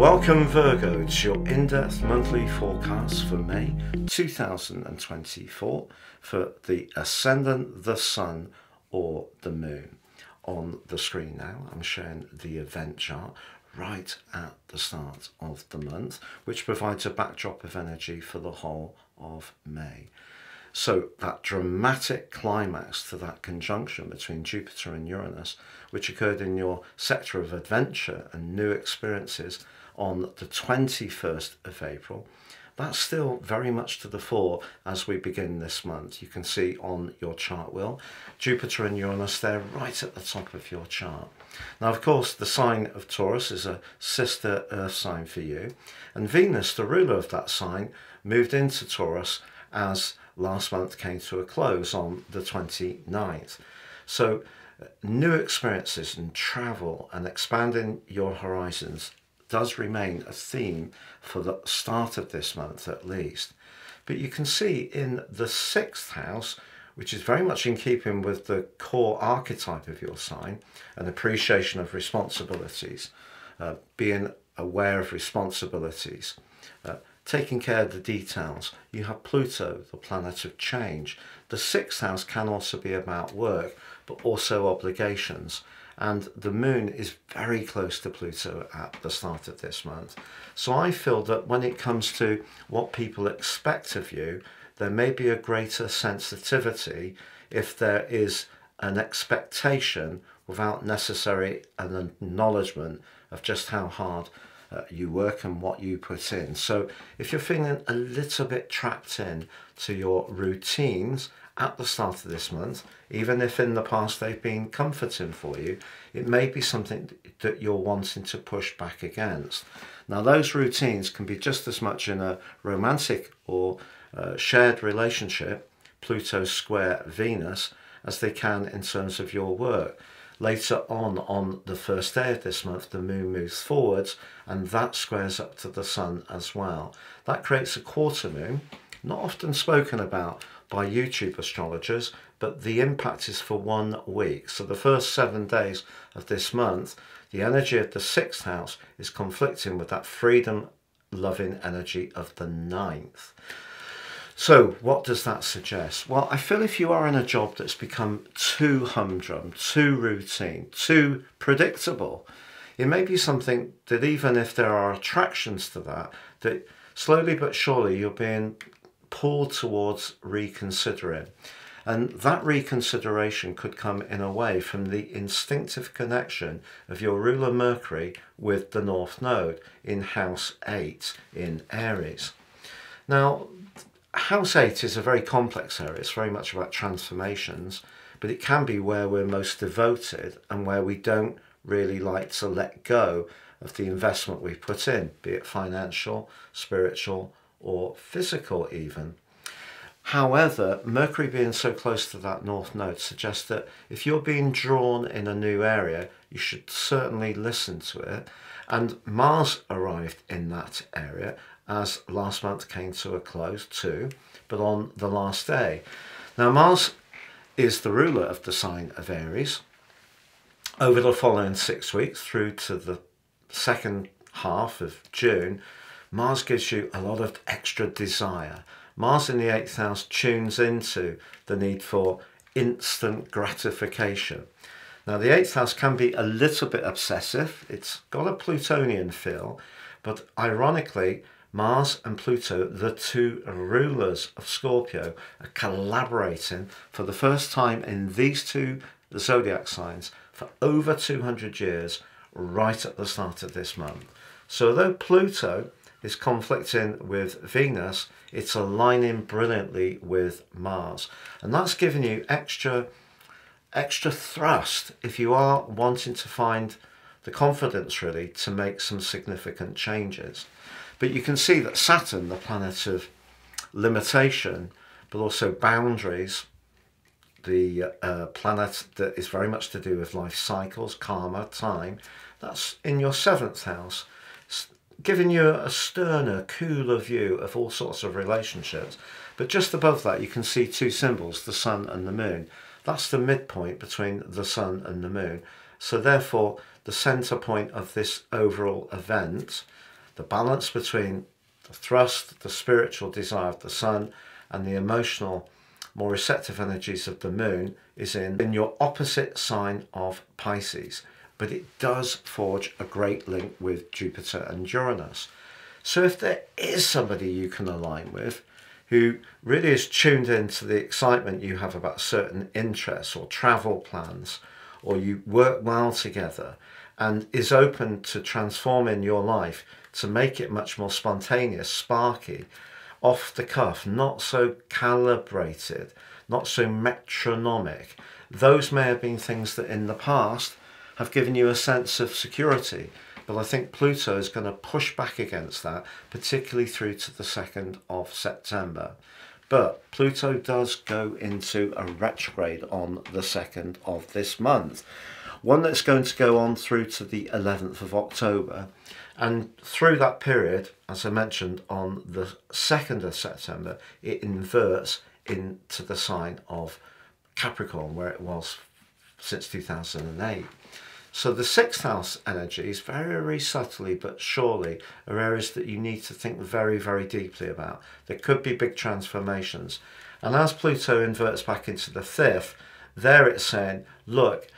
Welcome Virgo, it's your in-depth monthly forecast for May 2024 for the Ascendant, the Sun or the Moon. On the screen now I'm showing the event chart right at the start of the month, which provides a backdrop of energy for the whole of May. So that dramatic climax to that conjunction between Jupiter and Uranus, which occurred in your sector of adventure and new experiences on the 21st of April, that's still very much to the fore as we begin this month. You can see on your chart wheel, Jupiter and Uranus, they're right at the top of your chart. Now, of course, the sign of Taurus is a sister earth sign for you, and Venus, the ruler of that sign, moved into Taurus as last month came to a close on the 29th. So new experiences and travel and expanding your horizons does remain a theme for the start of this month at least. But you can see in the 6th house, which is very much in keeping with the core archetype of your sign, an appreciation of responsibilities, being aware of responsibilities, taking care of the details. You have Pluto, the planet of change. The 6th house can also be about work, but also obligations. And the moon is very close to Pluto at the start of this month. So I feel that when it comes to what people expect of you, there may be a greater sensitivity if there is an expectation without necessary an acknowledgement of just how hard you work and what you put in. So if you're feeling a little bit trapped in to your routines at the start of this month, even if in the past they've been comforting for you, it may be something that you're wanting to push back against. Now, those routines can be just as much in a romantic or shared relationship, Pluto square Venus, as they can in terms of your work. Later on the first day of this month, the moon moves forwards and that squares up to the sun as well. That creates a quarter moon, not often spoken about by YouTube astrologers, but the impact is for 1 week. So the first 7 days of this month, the energy of the 6th house is conflicting with that freedom-loving energy of the 9th. So what does that suggest? Well, I feel if you are in a job that's become too humdrum, too routine, too predictable, it may be something that even if there are attractions to that, that slowly but surely you're being pulled towards reconsidering. And that reconsideration could come in a way from the instinctive connection of your ruler Mercury with the North Node in House 8 in Aries. Now, House 8 is a very complex area. It's very much about transformations, but it can be where we're most devoted and where we don't really like to let go of the investment we put in, be it financial, spiritual, or physical even. However, Mercury being so close to that North Node suggests that if you're being drawn in a new area, you should certainly listen to it. And Mars arrived in that area as last month came to a close too, but on the last day. Now, Mars is the ruler of the sign of Aries. Over the following 6 weeks through to the second half of June, Mars gives you a lot of extra desire. Mars in the 8th house tunes into the need for instant gratification. Now, the 8th house can be a little bit obsessive. It's got a Plutonian feel, but ironically, Mars and Pluto, the two rulers of Scorpio, are collaborating for the first time in these two zodiac signs for over 200 years right at the start of this month. So though Pluto is conflicting with Venus, it's aligning brilliantly with Mars. And that's giving you extra thrust if you are wanting to find the confidence really to make some significant changes. But you can see that Saturn, the planet of limitation, but also boundaries, the planet that is very much to do with life cycles, karma, time, that's in your 7th house, giving you a sterner, cooler view of all sorts of relationships. But just above that, you can see two symbols, the sun and the moon. That's the midpoint between the sun and the moon. So therefore, the center point of this overall event The balance between the thrust, the spiritual desire of the sun, and the emotional, more receptive energies of the moon is in your opposite sign of Pisces. But it does forge a great link with Jupiter and Uranus. So if there is somebody you can align with who really is tuned into the excitement you have about certain interests or travel plans, or you work well together and is open to transforming your life to make it much more spontaneous, sparky, off the cuff, not so calibrated, not so metronomic. Those may have been things that in the past have given you a sense of security. But I think Pluto is going to push back against that, particularly through to the 2nd of September. But Pluto does go into a retrograde on the 2nd of this month. One that's going to go on through to the 11th of October. And through that period, as I mentioned, on the 2nd of September, it inverts into the sign of Capricorn, where it was since 2008. So the 6th house energies, very subtly but surely, are areas that you need to think very, very deeply about. There could be big transformations. And as Pluto inverts back into the 5th, there it's saying, look,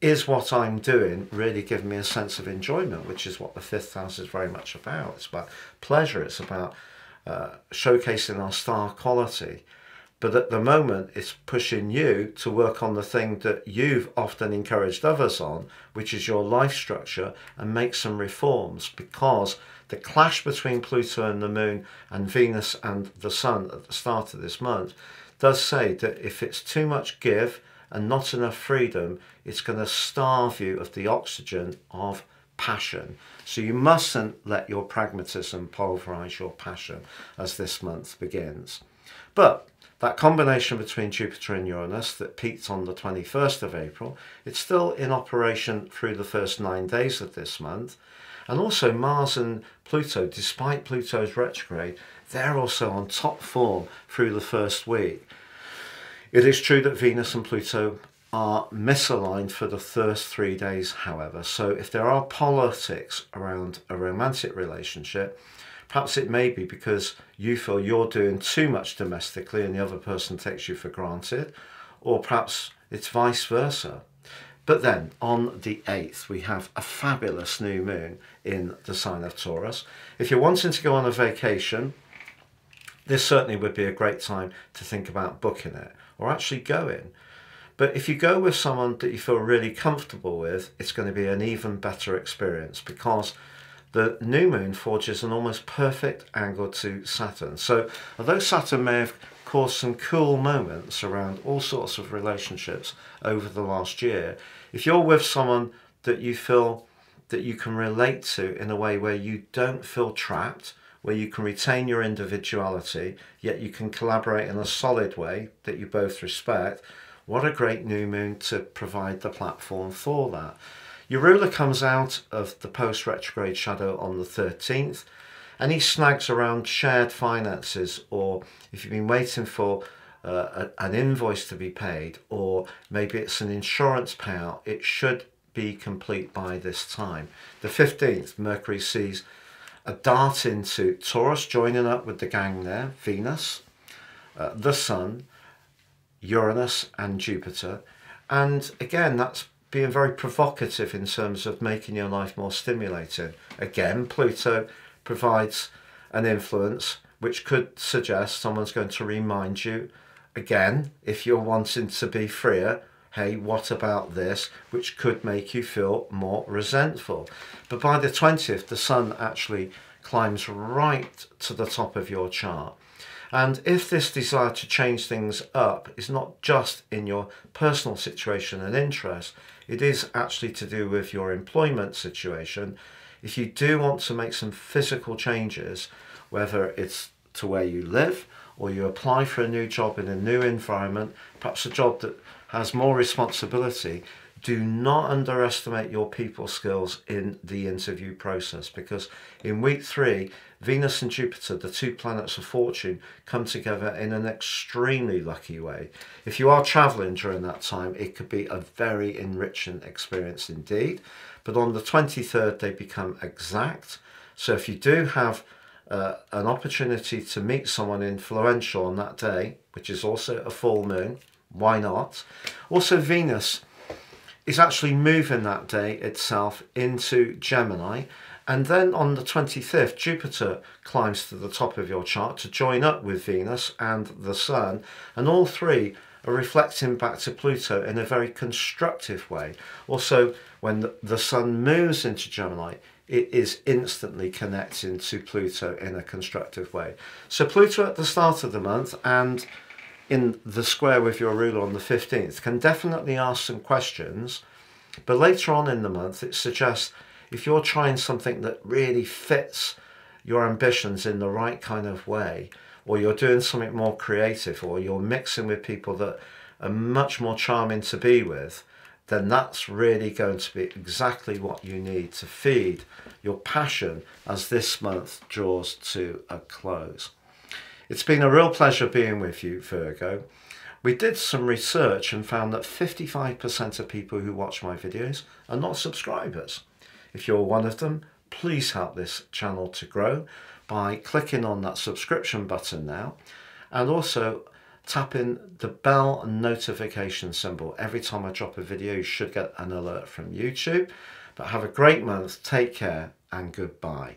is what I'm doing really giving me a sense of enjoyment, which is what the 5th house is very much about. It's about pleasure. It's about showcasing our star quality. But at the moment, it's pushing you to work on the thing that you've often encouraged others on, which is your life structure, and make some reforms, because the clash between Pluto and the Moon and Venus and the Sun at the start of this month does say that if it's too much give and not enough freedom, it's going to starve you of the oxygen of passion. So you mustn't let your pragmatism pulverize your passion as this month begins. But that combination between Jupiter and Uranus that peaked on the 21st of April, it's still in operation through the first 9 days of this month. And also Mars and Pluto, despite Pluto's retrograde, they're also on top form through the first week. It is true that Venus and Pluto are misaligned for the first 3 days, however. So if there are politics around a romantic relationship, perhaps it may be because you feel you're doing too much domestically and the other person takes you for granted, or perhaps it's vice versa. But then on the 8th, we have a fabulous new moon in the sign of Taurus. If you're wanting to go on a vacation, this certainly would be a great time to think about booking it or actually going. But if you go with someone that you feel really comfortable with, it's going to be an even better experience, because the new moon forges an almost perfect angle to Saturn. So although Saturn may have caused some cool moments around all sorts of relationships over the last year, if you're with someone that you feel that you can relate to in a way where you don't feel trapped, where you can retain your individuality, yet you can collaborate in a solid way that you both respect, what a great new moon to provide the platform for that. Your ruler comes out of the post-retrograde shadow on the 13th, and he snags around shared finances, or if you've been waiting for an invoice to be paid, or maybe it's an insurance payout, it should be complete by this time. The 15th, Mercury sees a dart into Taurus, joining up with the gang there, Venus, the Sun, Uranus and Jupiter. And again, that's being very provocative in terms of making your life more stimulating. Again, Pluto provides an influence which could suggest someone's going to remind you, again, if you're wanting to be freer, hey, what about this, which could make you feel more resentful. But by the 20th, the Sun actually climbs right to the top of your chart. And if this desire to change things up is not just in your personal situation and interest, it is actually to do with your employment situation. If you do want to make some physical changes, whether it's to where you live, or you apply for a new job in a new environment, perhaps a job that has more responsibility, do not underestimate your people skills in the interview process, because in week 3, Venus and Jupiter, the two planets of fortune, come together in an extremely lucky way. If you are traveling during that time, it could be a very enriching experience indeed. But on the 23rd, they become exact. So if you do have an opportunity to meet someone influential on that day, which is also a full moon, why not? Also, Venus is actually moving that day itself into Gemini, and then on the 25th Jupiter climbs to the top of your chart to join up with Venus and the Sun, and all three are reflecting back to Pluto in a very constructive way. Also, when the Sun moves into Gemini, it is instantly connecting to Pluto in a constructive way. So Pluto at the start of the month and in the square with your ruler on the 15th can definitely ask some questions, but later on in the month it suggests if you're trying something that really fits your ambitions in the right kind of way, or you're doing something more creative, or you're mixing with people that are much more charming to be with, then that's really going to be exactly what you need to feed your passion as this month draws to a close. It's been a real pleasure being with you, Virgo. We did some research and found that 55% of people who watch my videos are not subscribers. If you're one of them, please help this channel to grow by clicking on that subscription button now, and also tapping the bell and notification symbol. Every time I drop a video, you should get an alert from YouTube. But have a great month, take care, and goodbye.